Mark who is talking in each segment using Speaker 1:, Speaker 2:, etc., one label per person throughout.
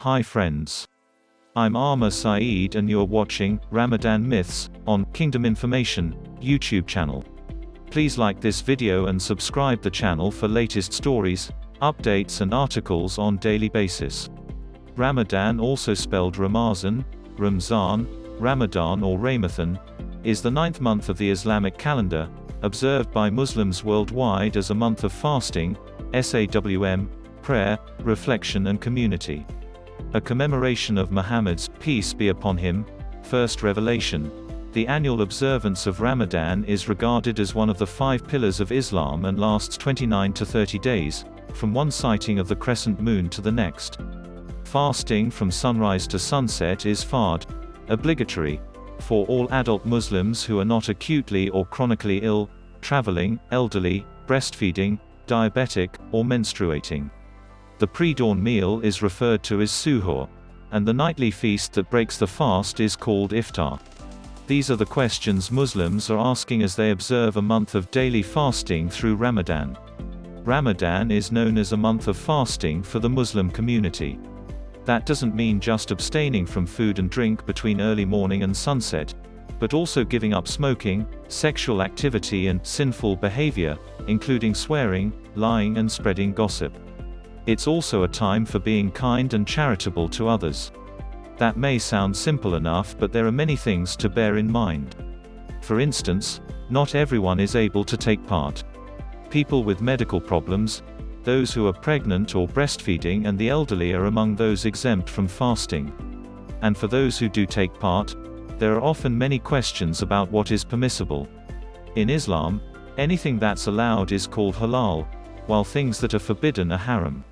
Speaker 1: Hi friends. I'm Arma Saeed and you're watching Ramadan Myths on Kingdom Information YouTube channel. Please like this video and subscribe the channel for latest stories, updates and articles on daily basis. Ramadan, also spelled Ramazan, Ramzan, Ramadan or Ramadan, is the 9th month of the Islamic calendar, observed by Muslims worldwide as a month of fasting, SAWM, prayer, reflection and community. A commemoration of Muhammad's, peace be upon him, first revelation. The annual observance of Ramadan is regarded as one of the 5 pillars of Islam and lasts 29 to 30 days, from one sighting of the crescent moon to the next. Fasting from sunrise to sunset is fard, obligatory, for all adult Muslims who are not acutely or chronically ill, traveling, elderly, breastfeeding, diabetic, or menstruating. The pre-dawn meal is referred to as suhoor, and the nightly feast that breaks the fast is called iftar. These are the questions Muslims are asking as they observe a month of daily fasting through Ramadan. Ramadan is known as a month of fasting for the Muslim community. That doesn't mean just abstaining from food and drink between early morning and sunset, but also giving up smoking, sexual activity and sinful behavior, including swearing, lying and spreading gossip. It's also a time for being kind and charitable to others. That may sound simple enough, but there are many things to bear in mind. For instance, not everyone is able to take part. People with medical problems, those who are pregnant or breastfeeding and the elderly are among those exempt from fasting. And for those who do take part, there are often many questions about what is permissible. In Islam, anything that's allowed is called halal, while things that are forbidden are haram.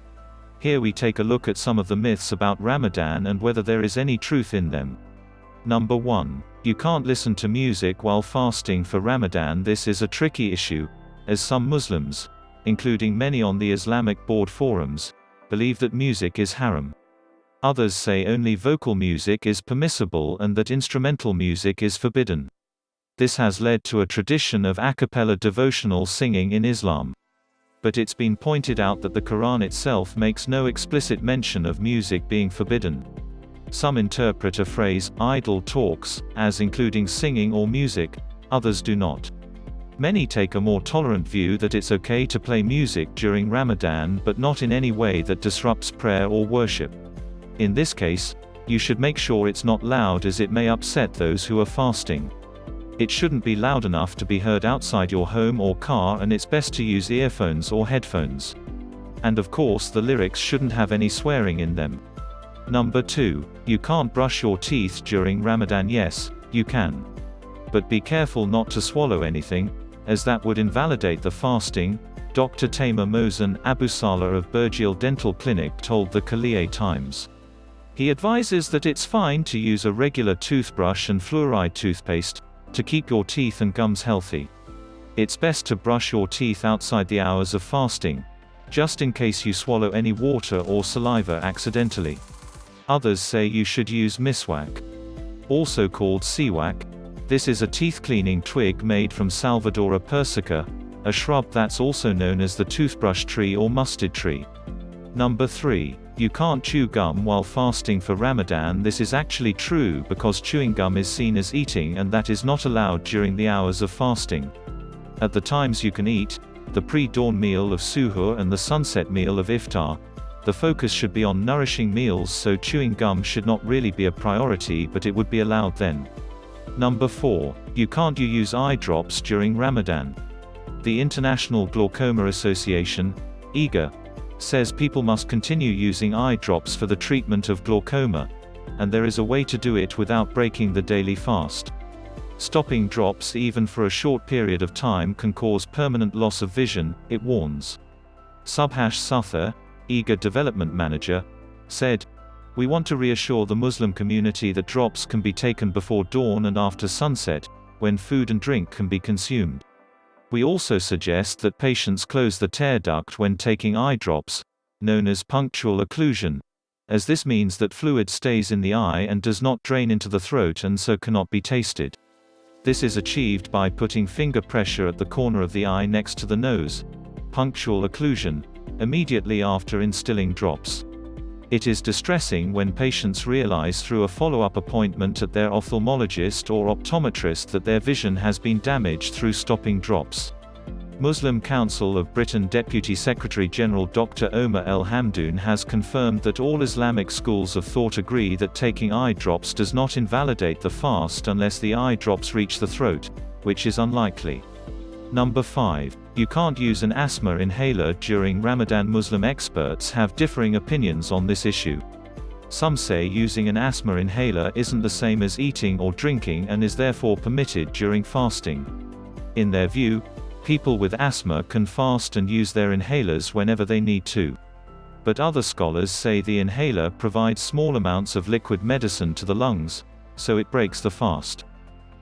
Speaker 1: Here we take a look at some of the myths about Ramadan and whether there is any truth in them. Number 1. You can't listen to music while fasting for Ramadan. This is a tricky issue, as some Muslims, including many on the Islamic board forums, believe that music is haram. Others say only vocal music is permissible and that instrumental music is forbidden. This has led to a tradition of a cappella devotional singing in Islam. But it's been pointed out that the Quran itself makes no explicit mention of music being forbidden. Some interpret a phrase, idle talks, as including singing or music, others do not. Many take a more tolerant view that it's okay to play music during Ramadan but not in any way that disrupts prayer or worship. In this case, you should make sure it's not loud as it may upset those who are fasting. It shouldn't be loud enough to be heard outside your home or car, and it's best to use earphones or headphones. And of course the lyrics shouldn't have any swearing in them. Number 2. You can't brush your teeth during Ramadan. Yes, you can. But be careful not to swallow anything, as that would invalidate the fasting, Dr. Tamer Mohsen Abu Salah of Burjeel Dental Clinic told the Khaleej Times. He advises that it's fine to use a regular toothbrush and fluoride toothpaste, to keep your teeth and gums healthy. It's best to brush your teeth outside the hours of fasting, just in case you swallow any water or saliva accidentally. Others say you should use miswak, also called siwak. This is a teeth cleaning twig made from Salvadora persica, a shrub that's also known as the toothbrush tree or mustard tree. Number 3. You can't chew gum while fasting for Ramadan. This is actually true because chewing gum is seen as eating, and that is not allowed during the hours of fasting. At the times you can eat, the pre-dawn meal of suhoor and the sunset meal of iftar, the focus should be on nourishing meals, so chewing gum should not really be a priority, but it would be allowed then. Number 4. You can't use eye drops during Ramadan. The International Glaucoma Association, IGA, says people must continue using eye drops for the treatment of glaucoma, and there is a way to do it without breaking the daily fast. Stopping drops even for a short period of time can cause permanent loss of vision, it warns. Subhash Suther, IGA development manager, said, "We want to reassure the Muslim community that drops can be taken before dawn and after sunset, when food and drink can be consumed. We also suggest that patients close the tear duct when taking eye drops, known as punctual occlusion, as this means that fluid stays in the eye and does not drain into the throat and so cannot be tasted. This is achieved by putting finger pressure at the corner of the eye next to the nose, punctual occlusion, immediately after instilling drops. It is distressing when patients realize through a follow-up appointment at their ophthalmologist or optometrist that their vision has been damaged through stopping drops. Muslim Council of Britain Deputy Secretary-General Dr. Omar El Hamdoun has confirmed that all Islamic schools of thought agree that taking eye drops does not invalidate the fast unless the eye drops reach the throat, which is unlikely. Number 5. You can't use an asthma inhaler during Ramadan. Muslim experts have differing opinions on this issue. Some say using an asthma inhaler isn't the same as eating or drinking and is therefore permitted during fasting. In their view, people with asthma can fast and use their inhalers whenever they need to. But other scholars say the inhaler provides small amounts of liquid medicine to the lungs, so it breaks the fast.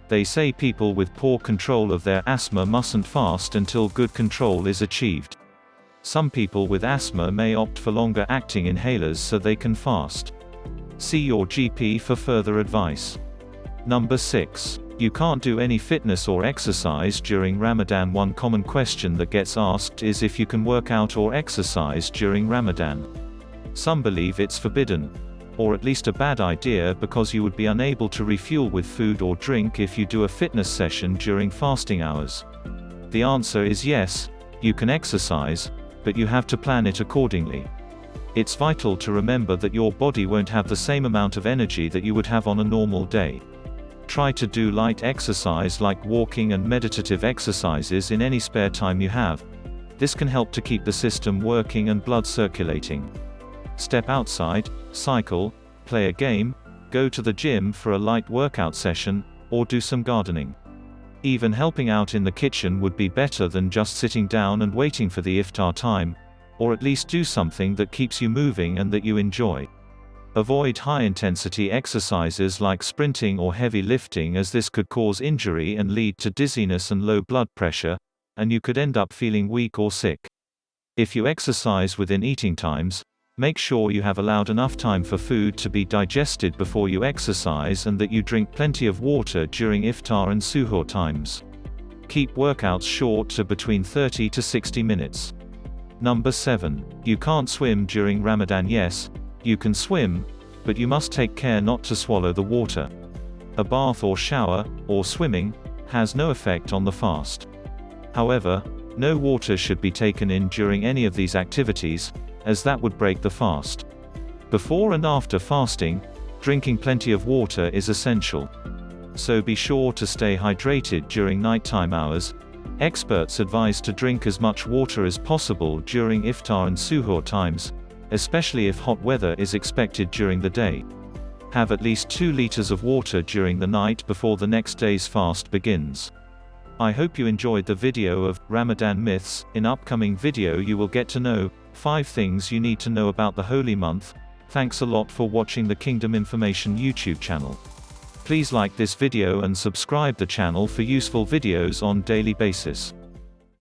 Speaker 1: They say people with poor control of their asthma mustn't fast until good control is achieved. Some people with asthma may opt for longer-acting inhalers so they can fast. See your GP for further advice. Number 6. You can't do any fitness or exercise during Ramadan. One common question that gets asked is if you can work out or exercise during Ramadan. Some believe it's forbidden, or at least a bad idea because you would be unable to refuel with food or drink if you do a fitness session during fasting hours. The answer is yes, you can exercise, but you have to plan it accordingly. It's vital to remember that your body won't have the same amount of energy that you would have on a normal day. Try to do light exercise like walking and meditative exercises in any spare time you have. This can help to keep the system working and blood circulating. Step outside, cycle, play a game, go to the gym for a light workout session, or do some gardening. Even helping out in the kitchen would be better than just sitting down and waiting for the iftar time, or at least do something that keeps you moving and that you enjoy. Avoid high-intensity exercises like sprinting or heavy lifting, as this could cause injury and lead to dizziness and low blood pressure, and you could end up feeling weak or sick. If you exercise within eating times, make sure you have allowed enough time for food to be digested before you exercise and that you drink plenty of water during iftar and suhoor times. Keep workouts short to between 30 to 60 minutes. Number 7. You can't swim during Ramadan. Yes, you can swim, but you must take care not to swallow the water. A bath or shower, or swimming, has no effect on the fast. However, no water should be taken in during any of these activities, as that would break the fast. Before and after fasting, drinking plenty of water is essential. So be sure to stay hydrated during nighttime hours. Experts advise to drink as much water as possible during iftar and suhoor times, especially if hot weather is expected during the day. Have at least 2 liters of water during the night before the next day's fast begins. I hope you enjoyed the video of Ramadan Myths. In upcoming video you will get to know 5 things you need to know about the holy month. Thanks a lot for watching the Kingdom Information YouTube channel. Please like this video and subscribe the channel for useful videos on daily basis.